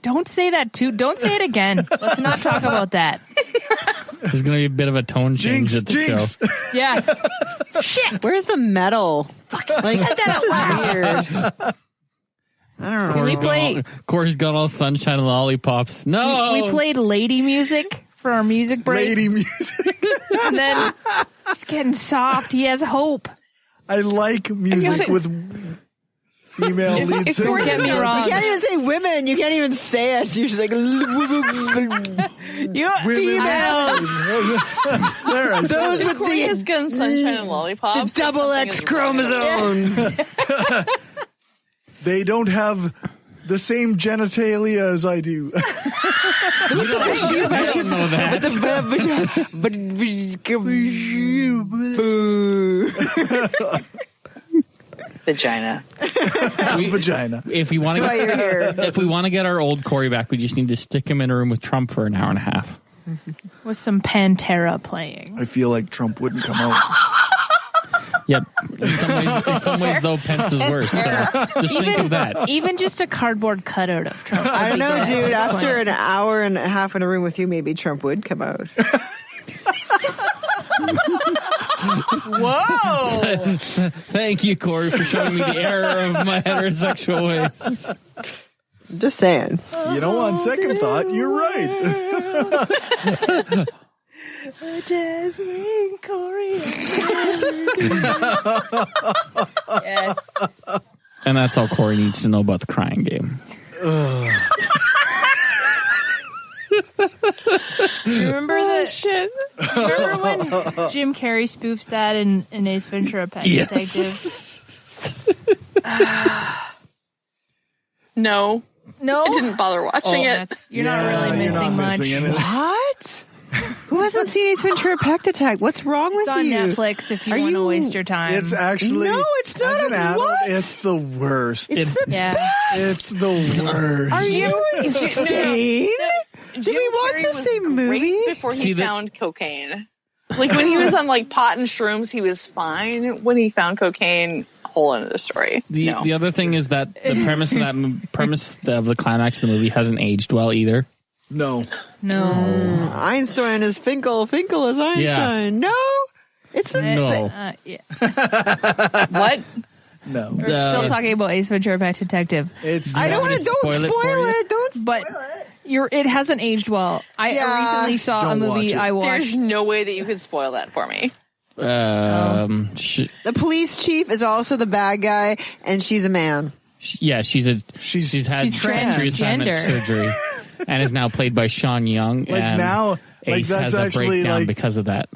Don't say that too. Don't say it again. Let's not talk about that. There's going to be a bit of a tone change at the show. Yes. Shit. Where's the medal? Like, this is weird. I don't know. Corey's got all sunshine and lollipops. No. We played lady music for our music break. Lady music. And then it's getting soft. He has hope. I like music with female lead singers. Don't get me wrong. You can't even say women. You can't even say it. You're just like, females. Those with Corey has gun, sunshine, and lollipops. The double X chromosome. They don't have the same genitalia as I do. You don't know that. Vagina. Vagina. If we want to get our old Cory back, we just need to stick him in a room with Trump for an hour and a half. With some Pantera playing. I feel like Trump wouldn't come out. Yep. In some ways, though, Pence is worse. So just think of that. Even just a cardboard cutout of Trump. I don't know, dude. After an hour and a half in a room with you, maybe Trump would come out. Whoa! Thank you, Cory, for showing me the error of my heterosexual ways. Just saying. You know, on second thought, you're right. Dazzling Cory. Yes. And that's all Cory needs to know about the crying game. Remember Remember when Jim Carrey spoofs that in Ace Ventura: Pet Detective? No. No? I didn't bother watching it. You're not really missing much. What? Who hasn't seen Ace Ventura: Pet Detective? What's wrong with It's on you? Netflix if you want to waste your time. It's actually it's not. As an adult, it's the worst. It's the best. It's the worst. Are you insane? Did we watch the same movie before he found cocaine? Like when he was on like pot and shrooms, he was fine. When he found cocaine, whole end of the story. The other thing is that the premise of the climax of the movie hasn't aged well either. No. Einstein is Finkel. Finkel is Einstein. Yeah. No. It's the No. Yeah. What? No. We're still talking about Ace Ventura: Pet Detective. I don't want to. Don't spoil it. Don't spoil it. It hasn't aged well. I recently saw a movie I watched. There's no way that you could spoil that for me. The police chief is also the bad guy, and she's a man. Yeah, she's had surgery assignment surgery, and is now played by Sean Young. Like and now, Ace like that's has a actually breakdown like because of that.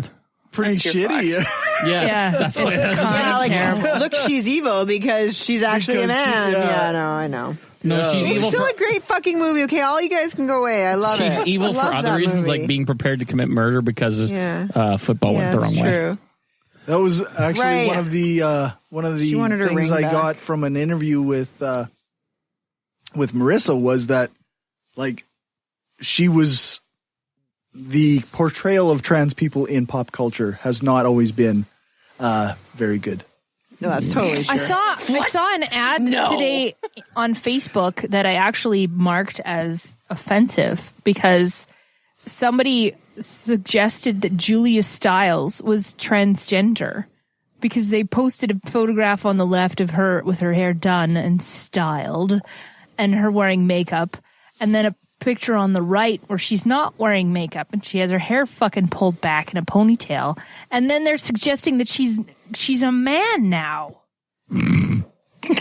pretty shitty. Yes, that's what it has. Yeah, like look, she's evil because she's actually a man. Yeah, no, I know. No, she's It's evil still for, a great fucking movie. Okay, all you guys can go away. I love it. she's evil for Love other that reasons, movie. like being prepared to commit murder because football went the wrong that's way. true. That was actually Right. one of the She wanted her things ring I back. got from an interview with Marissa was that like she was the portrayal of trans people in pop culture has not always been very good. No, that's totally true. I saw an ad today on Facebook that I actually marked as offensive because somebody suggested that Julia Stiles was transgender because they posted a photograph on the left of her with her hair done and styled and her wearing makeup, and then a picture on the right where she's not wearing makeup and she has her hair fucking pulled back in a ponytail, and then they're suggesting that she's a man now. They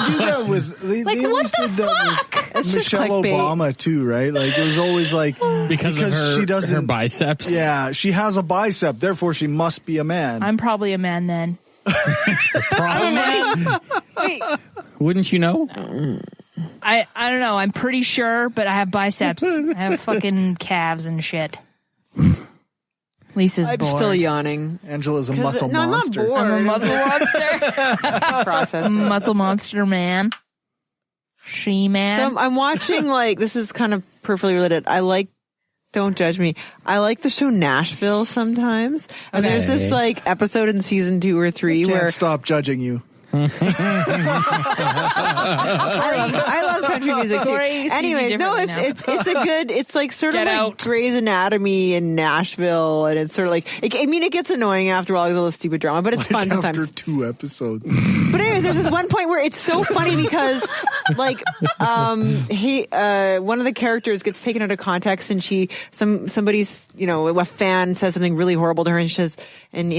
do that with they Like, at what least the did that fuck? with It's just Michelle clickbait. Obama too, right? Like it was always like Because of she doesn't her biceps. Yeah, she has a bicep, therefore she must be a man. I'm probably a man then. Wait, Wouldn't you know? I don't know. I'm pretty sure, but I have biceps. I have fucking calves and shit. Lisa's I'm bored. still yawning. Angela's a 'Cause muscle no, monster. I'm not bored. I'm a muscle monster. Process. Muscle monster man. She man. So I'm watching this is kind of peripherally related. Don't judge me. I like the show Nashville sometimes. And there's this episode in season 2 or 3 Can't where stop judging you. I love country music too. Cory sees you Anyways, no, differently it's a good. It's like sort of Get like out. Grey's Anatomy in Nashville, and it's sort of like. It gets annoying after all the stupid drama, but it's fun sometimes. After 2 episodes. But anyways, there's this one point where it's so funny because one of the characters gets taken out of context, and somebody's a fan says something really horrible to her, and she says, and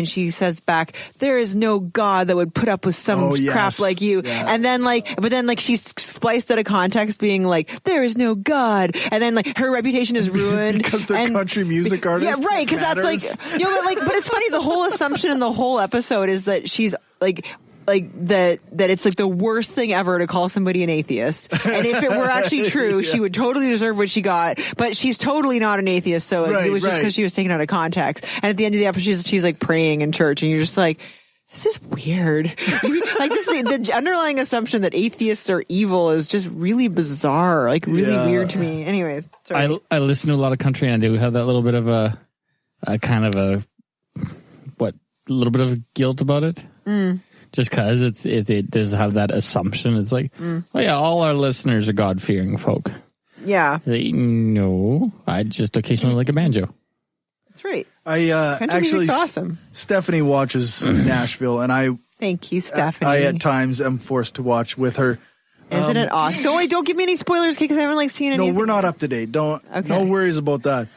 she says back, "There is no God that would put up with some crap like you." Yeah. And then but then she's spliced out of context, being like, "There is no God," and then her reputation is ruined because they're country music artists. Yeah, right. Because that's but it's funny. The whole assumption in the whole episode is that she's like that it's like the worst thing ever to call somebody an atheist. And if it were actually true, she would totally deserve what she got. But she's totally not an atheist, so it was just because she was taken out of context. And at the end of the episode, she's like praying in church, and you're just like, this is weird. The underlying assumption that atheists are evil is just really bizarre, really weird to me. Anyways, sorry. I listen to a lot of country, and I do have that little bit of a kind of a little bit of guilt about it. Just because it does have that assumption. It's like, all our listeners are God-fearing folk. Yeah. No, I just occasionally like a banjo. That's right. Actually, music's awesome. Stephanie watches Nashville, and thank you, Stephanie. I at times am forced to watch with her. Isn't it awesome? Don't give me any spoilers, because I haven't seen any. No, we're not up to date. No worries about that.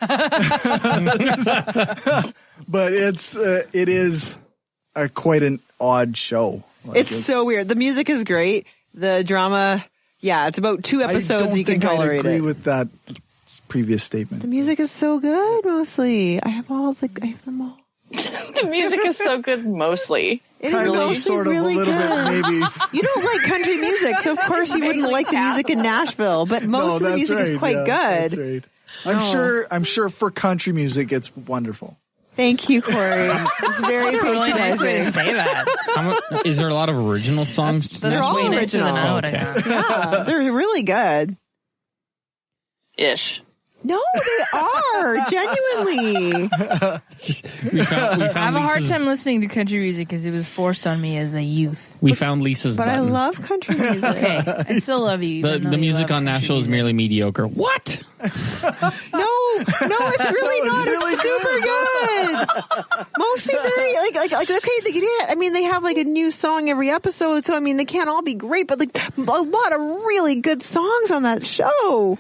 But it is quite an odd show. It's so weird. The music is great. The drama, it's about 2 episodes. You can tolerate I agree it. with that previous statement. The music is so good. Mostly, I have them all. the music is so good. Mostly, it is really, sort of, really a little good. bit, maybe. You don't like country music, so of course you wouldn't like the music in Nashville. But most of the music is quite good. That's right. I'm sure for country music, it's wonderful. Thank you, Cory. It's very That's a really nice way to say that. Is there a lot of original songs? They're all way nicer original. than I would have known. Yeah, they're really good. Ish. No, they are genuinely. We found I have a hard Lisa's- time listening to country music because it was forced on me as a youth. We found Lisa's But I button. love country music. Okay, I still love you. the even though the you music love on country Nashville is music. merely mediocre. What? No, it's really not. really It's super good. Mostly very like okay. They have like a new song every episode, so I mean they can't all be great, but like a lot of really good songs on that show.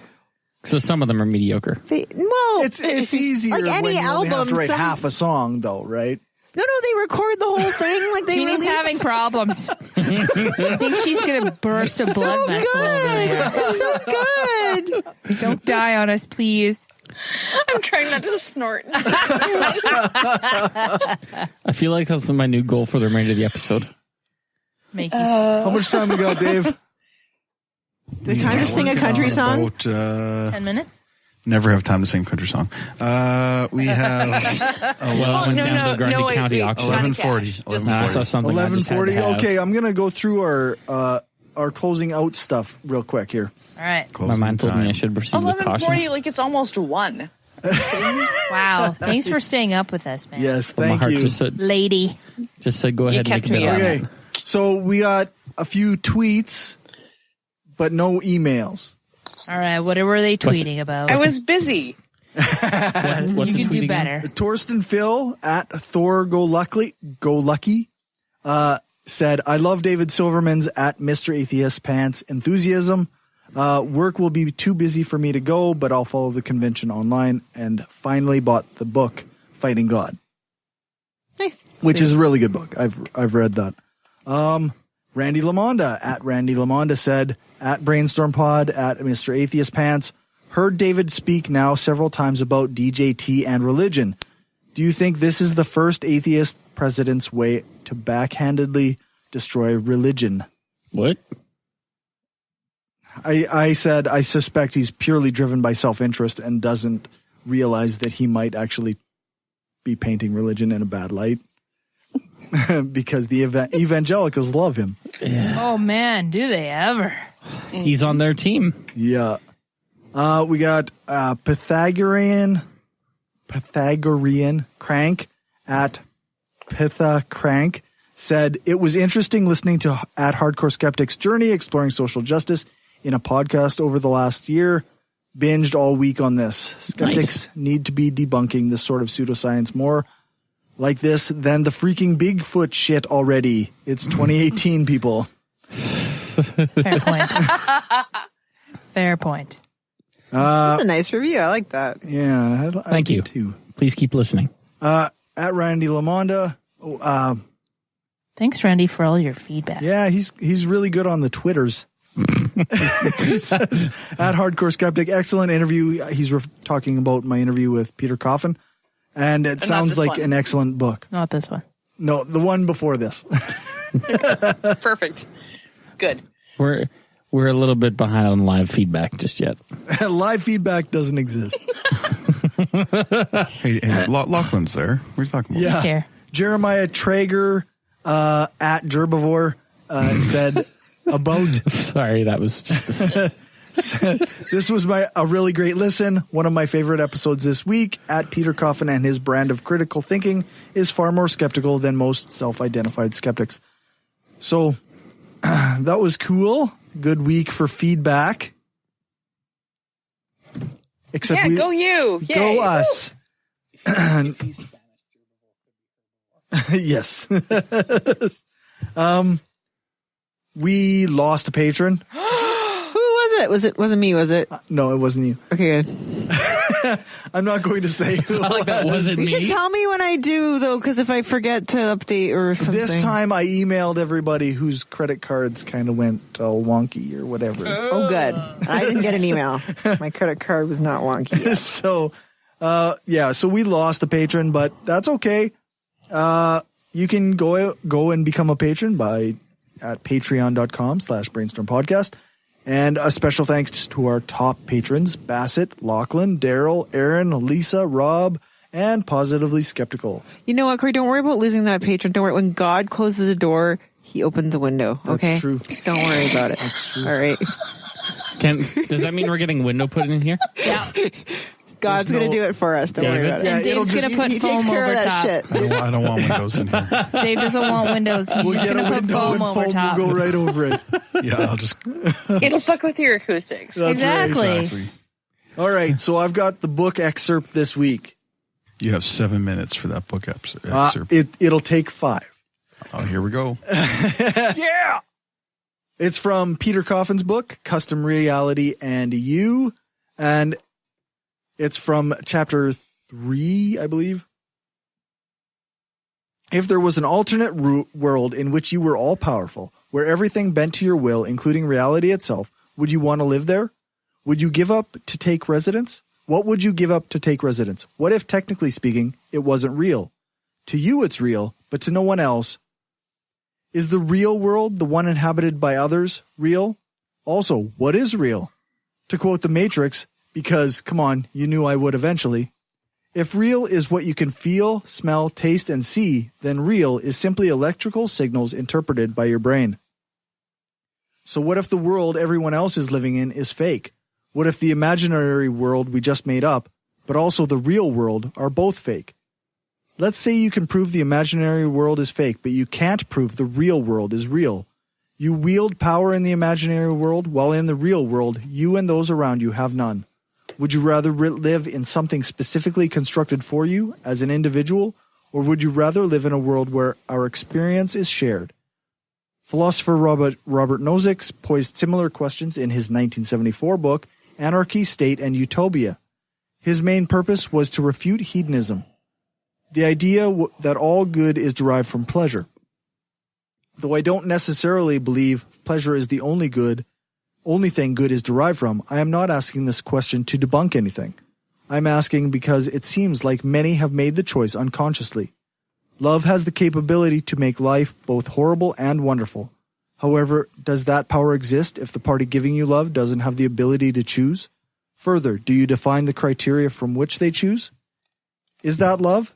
So some of them are mediocre. It's easier like any when you only have album. to write half a song, though, right? No, they record the whole thing. Like they Jeannie's release. having problems. I think she's gonna burst a blood vessel over there. It's so good. Don't die on us, please. I'm trying not to snort. I feel like that's my new goal for the remainder of the episode. Make you How much time we got, Dave? The time to sing a country song. About, 10 minutes? never have time to sing a country song. We have Well, went down to the Grundy County auction. 11:40. I saw something. I just had to 11:40. have. Okay, I'm gonna go through our closing out stuff real quick here. All right. My mind told me I should proceed with caution. 11:40, like it's almost 1. Wow. Thanks for staying up with us, man. Yes, But my thank heart you. Lady. Just said go ahead and make kept a me bit up. on Okay, that. so we got a few tweets, but no emails. All right. What were they tweeting about? I was busy. What's You the could tweet do again? better. Torsten Phil at Thor Go Lucky said, I love David Silverman's at Mr. Atheist Pants enthusiasm. Work will be too busy for me to go, but I'll follow the convention online, and finally bought the book Fighting God. Nice. Which is a really good book. I've read that. Randy Lamonda at Randy Lamonda said, at Brainstorm Pod at Mr. Atheist Pants, heard David speak now several times about DJT and religion. Do you think this is the first atheist president's way to backhandedly destroy religion? What? I said I suspect he's purely driven by self-interest and doesn't realize that he might actually be painting religion in a bad light. Because the evangelicals love him. Oh, man. Do they ever? He's on their team. Yeah. We got Pythagorean Crank at Pitha Crank said, it was interesting listening to at Hardcore Skeptic's journey exploring social justice in a podcast over the last year. Binged all week on this. Skeptics need to be debunking this sort of pseudoscience more like this than the freaking Bigfoot shit already. It's 2018, people. Fair point. Fair point. That's a nice review. I like that. Yeah. Thank you. Too. Please keep listening. At Randy Lamonda. Thanks, Randy, for all your feedback. Yeah, he's really good on the Twitters. He says, at Hardcore Skeptic, excellent interview. He's talking about my interview with Peter Coffin, and it sounds like an excellent book. Not this one. No, the one before this. Perfect. Good. We're a little bit behind on live feedback just yet. Live feedback doesn't exist. Hey, Lachlan's there. What are you talking about? Yeah. He's here. Jeremiah Traeger at Gerbivore said about. Sorry, that was just. This was a really great listen. One of my favorite episodes this week. At Peter Coffin and his brand of critical thinking is far more skeptical than most self-identified skeptics. So that was cool. Good week for feedback. Except Go you. Yay. Go us. Yes. We lost a patron. Who was it? Wasn't me, was it? No, it wasn't you. Okay, good. I'm not going to say who. I like that wasn't You me. should tell me when I do, though, because if I forget to update or something. This time I emailed everybody whose credit cards kind of went all wonky or whatever. Oh, good. I didn't get an email. My credit card was not wonky yet. So, so we lost a patron, but that's okay. You can go and become a patron at patreon.com/brainstorm podcast. And a special thanks to our top patrons, Bassett, Lachlan, Daryl, Aaron, Lisa, Rob, and Positively Skeptical. You know what, Cory? Don't worry about losing that patron. Don't worry. When God closes a door, he opens a window. Okay? That's true. Don't worry about it. That's true. All right. Does that mean we're getting window put in here? Yeah. God's going to do it for us. Don't worry about it. And Dave's going to put he foam takes care over of that top. shit. I don't want windows in here. Dave doesn't want windows. He's We'll just get going a to put window foam and over foam top. will go right over it. Yeah, I'll just. It'll fuck with your acoustics. That's Exactly. right. All right, so I've got the book excerpt this week. You have 7 minutes for that book excerpt. It'll take 5. Oh, here we go. Yeah. It's from Peter Coffin's book, Custom Reality and You, and it's from chapter 3, I believe. If there was an alternate world in which you were all powerful, where everything bent to your will, including reality itself, would you want to live there? Would you give up to take residence? What would you give up to take residence? What if, technically speaking, it wasn't real? To you it's real, but to no one else. Is the real world, the one inhabited by others, real? Also, what is real? To quote The Matrix, because, come on, you knew I would eventually. If real is what you can feel, smell, taste, and see, then real is simply electrical signals interpreted by your brain. So what if the world everyone else is living in is fake? What if the imaginary world we just made up, but also the real world, are both fake? Let's say you can prove the imaginary world is fake, but you can't prove the real world is real. You wield power in the imaginary world, while in the real world, you and those around you have none. Would you rather live in something specifically constructed for you as an individual, or would you rather live in a world where our experience is shared? Philosopher Robert Nozick posed similar questions in his 1974 book, Anarchy, State, and Utopia. His main purpose was to refute hedonism, the idea that all good is derived from pleasure. Though I don't necessarily believe pleasure is the only thing good is derived from, I am not asking this question to debunk anything. I'm asking because it seems like many have made the choice unconsciously. Love has the capability to make life both horrible and wonderful. However, does that power exist if the party giving you love doesn't have the ability to choose? Further, do you define the criteria from which they choose? Is that love?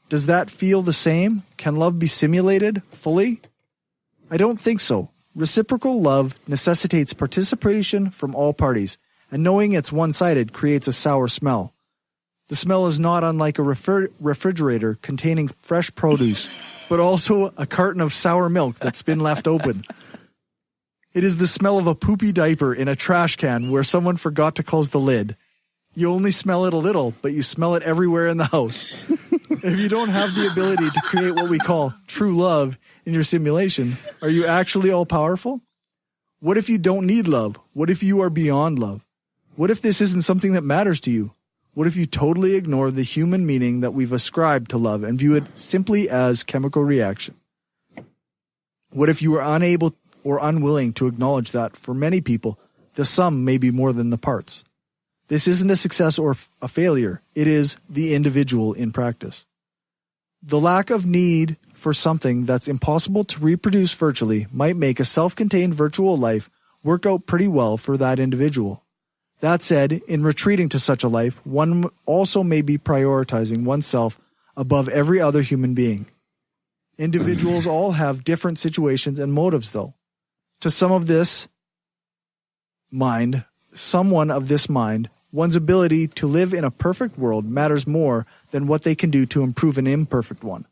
Does that feel the same? Can love be simulated fully? I don't think so. Reciprocal love necessitates participation from all parties, and knowing it's one-sided creates a sour smell. The smell is not unlike a refrigerator containing fresh produce, but also a carton of sour milk that's been left open. It is the smell of a poopy diaper in a trash can where someone forgot to close the lid. You only smell it a little, but you smell it everywhere in the house. If you don't have the ability to create what we call true love in your simulation, are you actually all-powerful? What if you don't need love? What if you are beyond love? What if this isn't something that matters to you? What if you totally ignore the human meaning that we've ascribed to love and view it simply as chemical reaction? What if you are unable or unwilling to acknowledge that, for many people, the sum may be more than the parts? This isn't a success or a failure. It is the individual in practice. The lack of need for something that's impossible to reproduce virtually might make a self-contained virtual life work out pretty well for that individual. That said, in retreating to such a life, one also may be prioritizing oneself above every other human being. Individuals all have different situations and motives, though. To someone of this mind, one's ability to live in a perfect world matters more than what they can do to improve an imperfect one.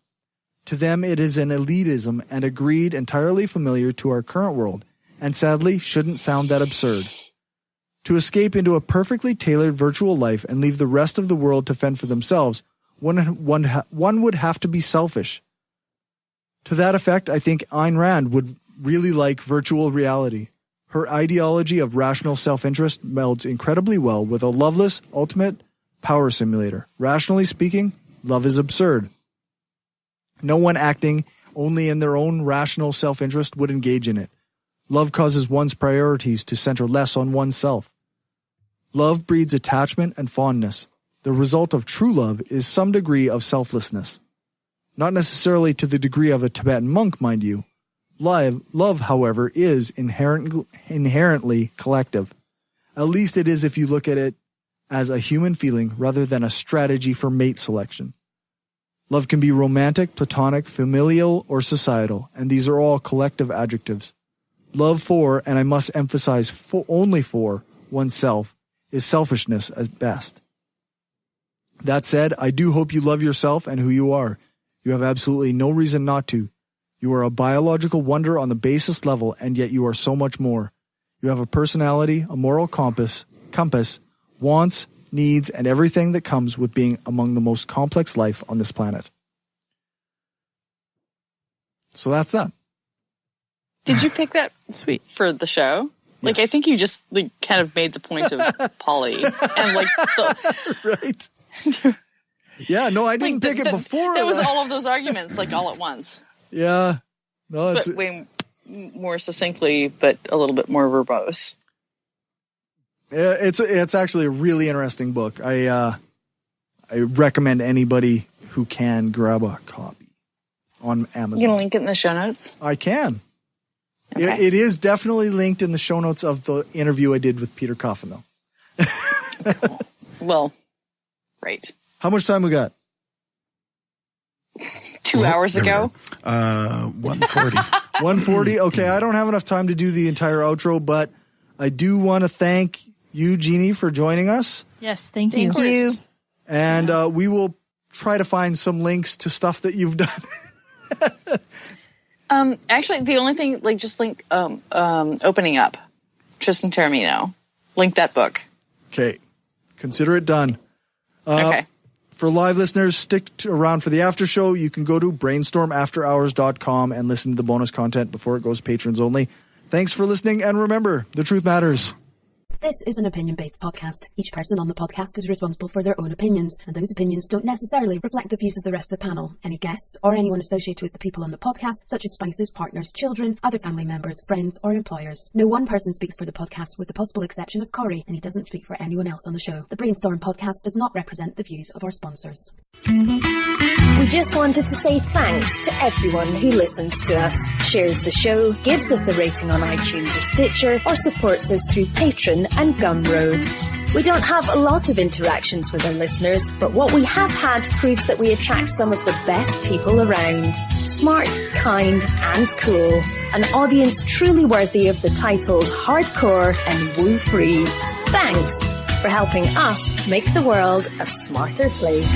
To them, it is an elitism and a greed entirely familiar to our current world, and sadly shouldn't sound that absurd. To escape into a perfectly tailored virtual life and leave the rest of the world to fend for themselves, one would have to be selfish. To that effect, I think Ayn Rand would really like virtual reality. Her ideology of rational self-interest melds incredibly well with a loveless, ultimate power simulator. Rationally speaking, love is absurd. No one acting only in their own rational self-interest would engage in it. Love causes one's priorities to center less on oneself. Love breeds attachment and fondness. The result of true love is some degree of selflessness. Not necessarily to the degree of a Tibetan monk, mind you. Love, however, is inherently collective. At least it is if you look at it as a human feeling rather than a strategy for mate selection. Love can be romantic, platonic, familial, or societal, and these are all collective adjectives. Love for, and I must emphasize only for, oneself is selfishness at best. That said, I do hope you love yourself and who you are. You have absolutely no reason not to. You are a biological wonder on the basest level, and yet you are so much more. You have a personality, a moral compass, wants, needs, and everything that comes with being among the most complex life on this planet. So that's that. Did you pick that Sweet for the show? Like, Yes. I think you just like kind of made the point of Polly and like Right. Yeah, no, I didn't pick it before. That was all of those arguments, like all at once. Yeah. No, it's But way more succinctly, but a little bit more verbose. it's actually a really interesting book. I recommend anybody who can grab a copy on Amazon. You can link it in the show notes. I can. Okay. It is definitely linked in the show notes of the interview I did with Peter Coffin, though. Well, right. How much time we got? 2 hours ago. 140. 140. Okay, I don't have enough time to do the entire outro, but I do want to thank you, Jeannie, for joining us. Yes, thank you. Thank you. And we will try to find some links to stuff that you've done. Actually, the only thing, like, just link Opening Up, Tristan Taormino. Link that book. Okay, consider it done. Okay. For live listeners, stick around for the after show. You can go to brainstormafterhours.com and listen to the bonus content before it goes patrons only. Thanks for listening, and remember, the truth matters. This is an opinion-based podcast. Each person on the podcast is responsible for their own opinions, and those opinions don't necessarily reflect the views of the rest of the panel. Any guests or anyone associated with the people on the podcast, such as spouses, partners, children, other family members, friends, or employers. No one person speaks for the podcast with the possible exception of Cory, and he doesn't speak for anyone else on the show. The Brainstorm podcast does not represent the views of our sponsors. We just wanted to say thanks to everyone who listens to us, shares the show, gives us a rating on iTunes or Stitcher, or supports us through Patreon and Gumroad. We don't have a lot of interactions with our listeners, but what we have had proves that we attract some of the best people around. Smart, kind, and cool. An audience truly worthy of the titles hardcore and woo-free. Thanks for helping us make the world a smarter place.